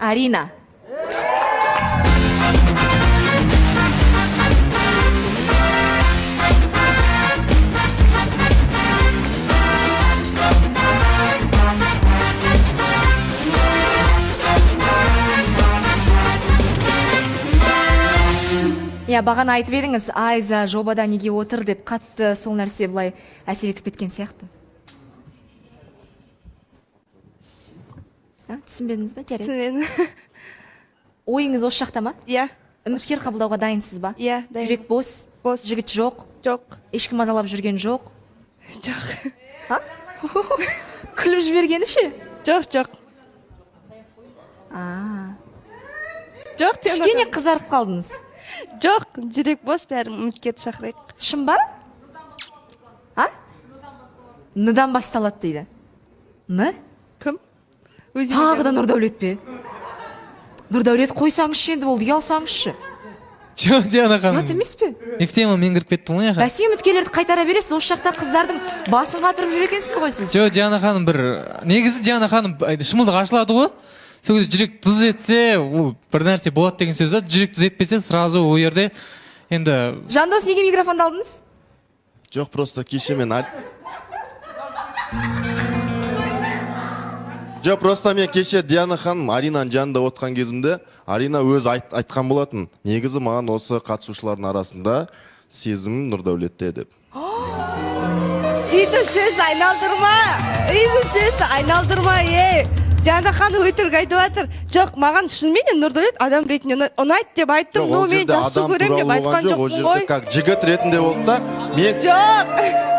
Арина. Я бағана айтып едіңіз, Айза жобада неге отыр деп, қатты сол нәрсе былай әсер етіп кеткен сияқты. Түсінбедіңіз бе? Жарайды. Түсінбедім. Ойыңыз осы жақта ма? Иә. Үміткер қабылдауға дайынсыз ба? Иә, дайын. Жүрек бос? Бос. Жігіт жоқ? Жоқ. Ешкім мазалап жүрген жоқ? Жоқ. Ха? Күліп жібергені ше? Жоқ, жоқ. Жоқ, Кішкене қызарып қалдыңыз. Жоқ, жүрек бос, бәрі үміткерді шақырайық. Шын ба? Ныдан басталады дейді. Ны? Кім? Тағы да Нұрдәулет пе? Нұрдәулет қойсаңызшы енді болды, ұялсаңызшы. Жоқ, Диана ханым. Ұят емес пе? Нефтема мен кіріп кеттім ғой. Бәсе үміткерлерді қайтара бересіз, осы жақта қыздардың басын қатырып жүр екенсіз ғой сіз. Жоқ, Диана ханым бір негізі Диана ханым шымылдық ашылады ғой. Сол кезде жүрек дыз етсе, ол бір нәрсе болады деген сөз да. Жүрек дыз етпесе, сразу ол жерде енді Жандос, неге микрофонды алдыңыз? Жоқ, просто кеше мен Жоқ, просто мен кеше Диана ханым Аринаның жанында отқан кезімде, Арина өз айтқан болатын. Негізі маған осы қатысушылардың арасында сезімім Нұрдәулетте деп. Үйді сөз айналдырма, Диана ханым өтірік айтып жатыр. Жоқ, маған шынымен Нұрдәулет адам ретінде ұнайды деп айттым, но мен жақсы көремін деп айтқан жоқпын ғой. Ол жерде как жігіт ретінде болды да, мен Жоқ.